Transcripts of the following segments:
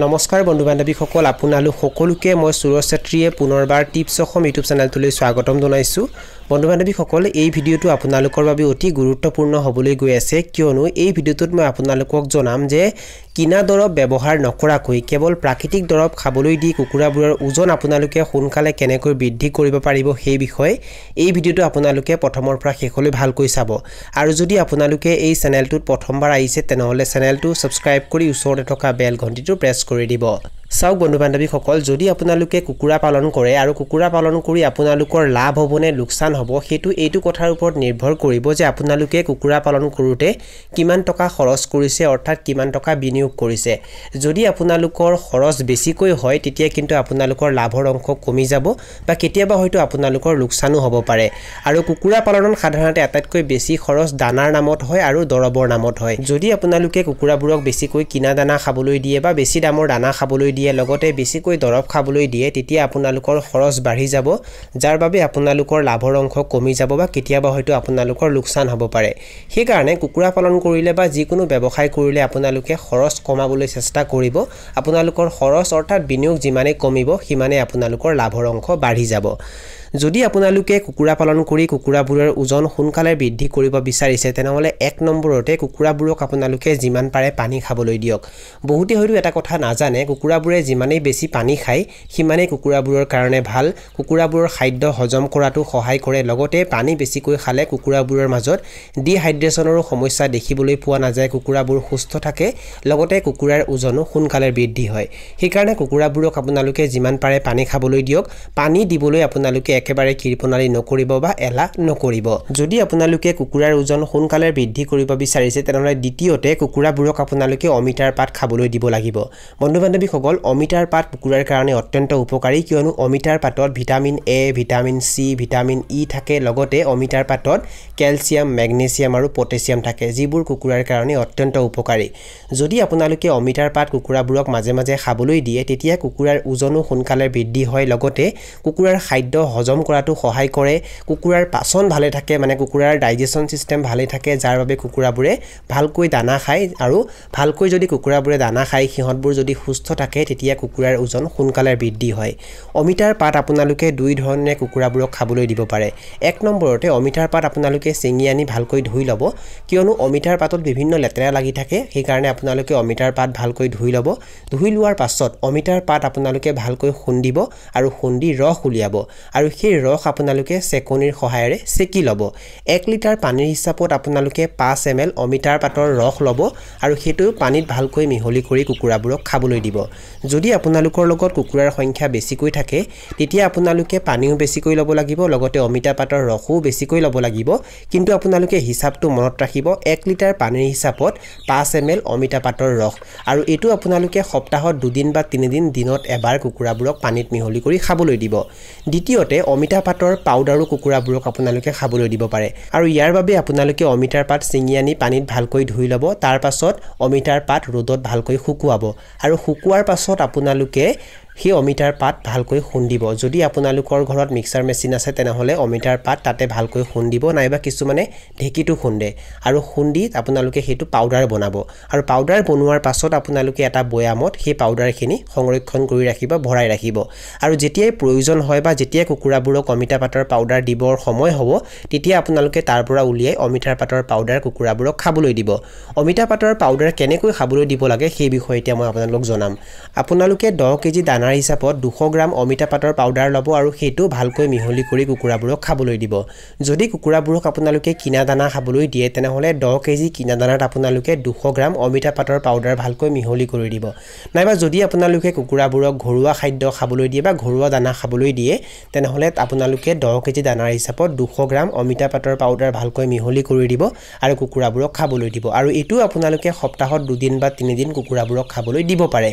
নমস্কাৰ বন্ধু বান্ধৱীসকল আপোনালোক সকলোকে মই সুৰজ চেত্ৰীয়ে পুনৰবাৰ টিপছ অসম ইউটিউব চেনেলটোলৈ স্বাগতম জনাইছো বন্ধু বান্ধৱীসকল এই ভিডিঅটো আপোনালোকৰ বাবে অতি গুৰুত্বপূৰ্ণ হ'বলৈ গৈ আছে কিয়নো এই ভিডিঅটোত মই আপোনালোকক জনাম যে কিনা দৰব ব্যৱহাৰ নকৰাকৈ কেৱল প্ৰাকৃতিক দৰব খাবলৈ দি কুকুৰাবোৰৰ ওজন আপোনালোকে সোনকালে কেনেকৈ বৃদ্ধি কৰিব পাৰিব সেই বিষয়ে এই ভিডিঅটো আপোনালোকে প্ৰথমৰ পৰা শেষলৈ ভালকৈ চাব আৰু যদি আপোনালোকে এই চেনেলটোত প্ৰথমবাৰ আহিছে তেনেহলে চেনেলটো সাবস্ক্ৰাইব কৰি ওচৰতে থকা বেল ঘণ্টিটো প্ৰেছ কৰি দিব চাওক বন্ধু বান্ধৱীসকল যদি আপোনালোকে কুকুৰা পালন কৰে আৰু কুকুৰা পালন কৰি আপোনালোকৰ লাভ হ'বনে লোকসান হ'ব হেতু এইটো কথাৰ ওপৰত নিৰ্ভৰ কৰিব যে আপোনালোকে কুকুৰা পালন কৰোতে কিমান টকা খৰচ কৰিছে অৰ্থাৎ কিমান টকা বিনিয়োগ কৰিছে যদি আপোনালোকৰ খৰচ বেছিকৈ হয় তেতিয়া কিন্তু আপোনালোকৰ লাভৰ অংশ কমি যাব বা কেতিয়াবা হয়তো আপোনালোকৰ লোকসানো হ'ব পাৰে আৰু কুকুৰা পালনত সাধাৰণতে আটাইতকৈ বেছি খৰচ দানাৰ নামত হয় আৰু দৰবৰ নামত হয় যদি আপোনালোকে কুকুৰাবোৰক বেছিকৈ কিনা দানা খাবলৈ দিয়ে বা বেছি দামৰ দানা খাবলৈ দিয়ে লগতে বেছিকৈ দৰব খাবলৈ দিয়ে তেতিয়া আপোনালোকৰ খৰচ বাঢ়ি যাব যাৰ বাবে আপোনালোকৰ লাভৰ অংশ কমি যাব বা কেতিয়াবা হয়তো আপোনালোকৰ লোকসান হ'ব পাৰে সেই কাৰণে কুকুৰা পালন কৰিলে বা যিকোনো ব্যৱসায় কৰিলে আপোনালোকে খৰচ কমাবলৈ চেষ্টা কৰিব আপোনালোকৰ খৰচ অৰ্থাৎ বিনিয়োগ যিমানে কমিব সিমানে আপোনালোকৰ লাভৰ অংশ বাঢ়ি যাব যদি আপোনালোকে কুকুৰা পালন কৰি কুকুৰাবোৰৰ ওজন সোনকালে বৃদ্ধি কৰিব বিচাৰিছে তেনেহলে এক নম্বৰতে কুকুৰাবোৰক আপোনালোকে যিমান পাৰে পানী খাবলৈ দিয়ক বহুতে হয়তো এটা কথা নাজানে কুকুৰাবোৰে যিমানেই বেছি পানী খায় সিমানেই কুকুৰাবোৰৰ কাৰণে ভাল কুকুৰাবোৰৰ খাদ্য হজম কৰাটো সহায় কৰে লগতে পানী বেছিকৈ খালে কুকুৰাবোৰৰ মাজত ডিহাইড্ৰেচনৰ সমস্যা দেখিবলৈ পোৱা নাযায় কুকুৰাবোৰ সুস্থ থাকে লগতে কুকুৰাৰ ওজনো সোনকালে বৃদ্ধি হয় সেই কাৰণে কুকুৰাবোৰক আপোনালোকে যিমান পাৰে পানী খাবলৈ দিয়ক পানী দিবলৈ আপোনালোকে একেবাৰে কিৰপণালী নকৰিব বা এলা নকৰিব যদি আপোনালোকে কুকুৰাৰ ওজন সোনকালে বৃদ্ধি কৰিব বিচাৰিছে তেনেহলে দ্বিতীয়তে কুকুৰাবোৰক আপোনালোকে অমিতাৰ পাত খাবলৈ দিব লাগিব বন্ধু বান্ধৱীসকল অমিতাৰ পাত কুকুৰাৰ কাৰণে অত্যন্ত উপকাৰী কিয়নো অমিতাৰ পাতত vitamin A vitamin C vitamin E থাকে লগতে অমিতাৰ পাতত ক্যালসিয়াম ম্যাগনেসিয়াম আৰু পটাছিয়াম থাকে যিবোৰ কুকুৰাৰ কাৰণে অত্যন্ত উপকাৰী যদি আপোনালোকে অমিতাৰ পাত কুকুৰাবোৰক মাজে মাজে খাবলৈ দিয়ে তেতিয়া কুকুৰাৰ ওজনো সোনকালে বৃদ্ধি হয় লগতে কুকুৰাৰ খাদ্য হজম কৰাটো সহায় কৰে কুকুৰাৰ পাচন ভালে থাকে মানে কুকুৰাৰ ডাইজেশন সিস্টেম ভালে থাকে যাৰ বাবে কুকুৰাবোৰে ভালকৈ দানা খায় আৰু ভালকৈ যদি কুকুৰাবোৰে দানা খায় সিহঁতবোৰ যদি সুস্থ থাকে তেতিয়া কুকুৰাৰ ওজন সোনকালে বৃদ্ধি হয় অমিতাৰ পাত আপোনালোকে দুই ধৰণে কুকুৰাবোৰক খাবলৈ দিব পাৰে এক নম্বৰতে অমিতাৰ পাত আপোনালোকে চেঙি আনি ভালকৈ ধুই ল'ব কিয়নো অমিতাৰ পাতত বিভিন্ন লেতেৰা লাগি থাকে সেই কাৰণে আপোনালোকে অমিতাৰ পাত ভালকৈ ধুই ল'ব ধুই লোৱাৰ পাছত অমিতাৰ পাত আপোনালোকে ভালকৈ খুন্দিব আৰু খুন্দি ৰস উলিয়াব আৰু সেই ৰস আপোনালোকে চেকনিৰ সহায়েৰে চেকি ল'ব 1 লিটাৰ পানীৰ হিচাপত আপোনালোকে 5 ml অমিতাৰ পাতৰ ৰস ল'ব আৰু সেইটো পানীত ভালকৈ মিহলি কৰি কুকুৰাবোৰক খাবলৈ দিব যদি আপোনালোকৰ লগত কুকুৰাৰ সংখ্যা বেছিকৈ থাকে তেতিয়া আপোনালোকে পানীও বেছিকৈ ল'ব লাগিব লগতে অমিতা পাতৰ ৰসও বেছিকৈ ল'ব লাগিব কিন্তু আপোনালোকে হিচাপটো মনত ৰাখিব 1 লিটাৰ পানীৰ হিচাপত 5 ml অমিতা পাতৰ ৰস আৰু এটো আপোনালোকে সপ্তাহত 2 দিন বা 3 দিন দিনত এবাৰ কুকুৰাবোৰক পানীত মিহলি কৰি খাবলৈ দিব দ্বিতীয়তে অমিতা পাতৰ পাউডাৰো কুকুৰাবোৰক আপোনালোকে খাবলৈ দিব পাৰে আৰু ইয়াৰ বাবে আপোনালোকে অমিতাৰ পাত চিঙি আনি পানীত ভালকৈ ধুই ল'ব তাৰ পাছত অমিতাৰ পাত ৰ'দত ভালকৈ শুকুৱাব আৰু শুকুৱাৰ পাছত আপোনালোকে সেই অমিতাৰ পাত ভালকৈ খুন্দিব যদি আপোনালোকৰ ঘৰত মিক্সাৰ মেচিন আছে তেনেহলে অমিতাৰ পাত তাতে ভালকৈ খুন্দিব নাইবা কিছুমানে ঢেকিটো খুন্দে আৰু খুন্দি আপোনালোকে হেতু পাউডাৰ বনাব আৰু পাউডাৰ বনোৱাৰ পাছত আপোনালোকে এটা বয়ামত সেই পাউডাৰখিনি সংৰক্ষণ কৰি ৰাখিব ভৰাই ৰাখিব আৰু যেতিয়াই প্ৰয়োজন হয় বা যেতিয়া কুকুৰাবোৰক অমিতা পাতৰ পাউডাৰ দিবৰ সময় হ'ব তেতিয়া আপোনালোকে তাৰ পৰা উলিয়াই অমিতাৰ পাতৰ পাউডাৰ কুকুৰাবোৰক খাবলৈ দিব অমিতা পাতৰ পাউডাৰ কেনেকৈ খাবলৈ দিব লাগে সেই বিষয়ে এতিয়া মই আপোনালোকক জনাম আপোনালোকে 10 কেজি দানা হিচাপত 200 গ্ৰাম অমিতা পাতৰ পাউডাৰ ল'ব আৰু সেইটো ভালকৈ মিহলি কৰি কুকুৰাবোৰক খাবলৈ দিব যদি কুকুৰাবোৰক আপোনালোকে কিনা দানা খাবলৈ দিয়ে তেনেহলে 10 কেজি কিনা দানাত আপোনালোকে 200 গ্ৰাম অমিতা পাতৰ পাউডাৰ ভালকৈ মিহলি কৰি দিব নাইবা যদি আপোনালোকে কুকুৰাবোৰক ঘৰুৱা খাদ্য খাবলৈ দিয়ে বা ঘৰুৱা দানা খাবলৈ দিয়ে তেনেহলে আপোনালোকে 10 কেজি দানাৰ হিচাপত 200 গ্ৰাম অমিতা পাতৰ পাউডাৰ ভালকৈ মিহলি কৰি দিব আৰু কুকুৰাবোৰক খাবলৈ দিব আৰু এটো আপোনালোকে সপ্তাহত 2 দিন বা 3 দিন কুকুৰাবোৰক খাবলৈ দিব পাৰে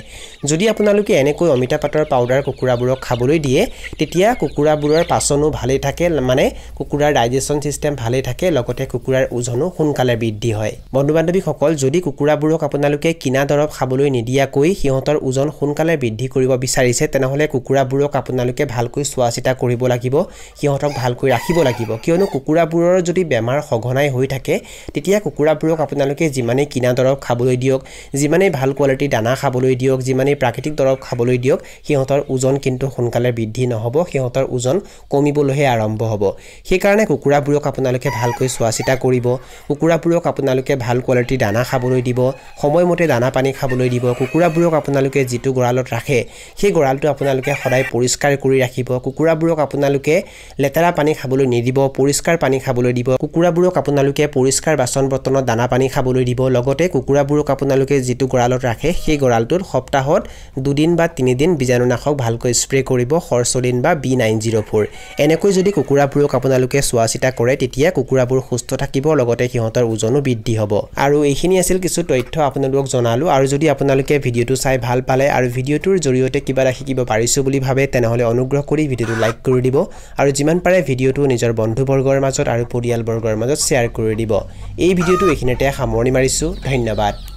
যদি আপোনালোকে এনেকৈ অমিতা পাতৰ পাউডাৰ কুকুৰাবোৰক খাবলৈ দিয়ে তেতিয়া কুকুৰাবোৰৰ পাচনো ভালে থাকে মানে কুকুৰাৰ ডাইজেশন সিস্টেম ভালে থাকে লগতে কুকুৰাৰ ওজনো সোনকালে বৃদ্ধি হয় বন্ধু-বান্ধৱীসকল যদি কুকুৰাবোৰক আপোনালোকে কিনা দৰব খাবলৈ নিদিয়াকৈ সিহঁতৰ ওজন সোনকালে বৃদ্ধি কৰিব বিচাৰিছে তেনেহলে কুকুৰাবোৰক আপোনালোকে ভালকৈ চোৱাচিতা কৰিব লাগিব সিহঁতক ভালকৈ ৰাখিব লাগিব কিয়নো কুকুৰাবোৰৰ যদি বেমাৰ সঘনাই হৈ থাকে তেতিয়া কুকুৰাবোৰক আপোনালোকে যিমানে কিনা দৰব খাবলৈ দিয়ক যিমানে ভাল কোৱালিটি দানা খাবলৈ দিয়ক যিমানে প্ৰাকৃতিক দৰব খাবলৈ দিয়ক সিহঁতৰ ওজন কিন্তু সোনকালে বৃদ্ধি নহব সিহঁতৰ ওজন কমিবলৈহে আৰম্ভ হ'ব সেই কাৰণে কুকুৰাবোৰক আপোনালোকে ভালকৈ চোৱাচিতা কৰিব কুকুৰাবোৰক আপোনালোকে ভাল কোৱালিটি দানা খাবলৈ দিব সময়মতে দানা পানী খাবলৈ দিব কুকুৰাবোৰক আপোনালোকে যিটো গৰালত ৰাখে সেই গৰালটো আপোনালোকে সদায় পৰিষ্কাৰ কৰি ৰাখিব কুকুৰাবোৰক আপোনালোকে লেতেৰা পানী খাবলৈ নিদিব পৰিষ্কাৰ পানী খাবলৈ দিব কুকুৰাবোৰক আপোনালোকে পৰিষ্কাৰ বাচন বৰ্তনত দানা পানী খাবলৈ দিব লগতে কুকুৰাবোৰক আপোনালোকে যিটো গৰালত ৰাখে সেই গৰালটোত সপ্তাহত 2 দিন বা 3 দিন বীজাণুনাশক ভালকৈ স্প্ৰে কৰিব হৰচলিন বা B904 এনেকৈ যদি কুকুৰাবোৰক আপোনালোকে চোৱাচিতা কৰে তেতিয়া কুকুৰাবোৰ সুস্থ থাকিব লগতে সিহঁতৰ ওজনো বৃদ্ধি হ'ব আৰু এইখিনি আছিল কিছু তথ্য আপোনালোকক জনালো আৰু যদি আপোনালোকে ভিডিওটো চাই ভাল পালে আৰু ভিডিওটোৰ জৰিয়তে কিবা শিকিব পাৰিছো বুলি ভাবে তেনেহলে অনুগ্ৰহ কৰি ভিডিওটো লাইক কৰি দিব আৰু যিমান পাৰে ভিডিওটো নিজৰ বন্ধুবৰ্গৰ মাজত আৰু পৰিয়ালবৰ্গৰ মাজত শ্বেয়াৰ কৰি দিব এই ভিডিওটো এইখিনিতে সামৰণি মাৰিছো ধন্যবাদ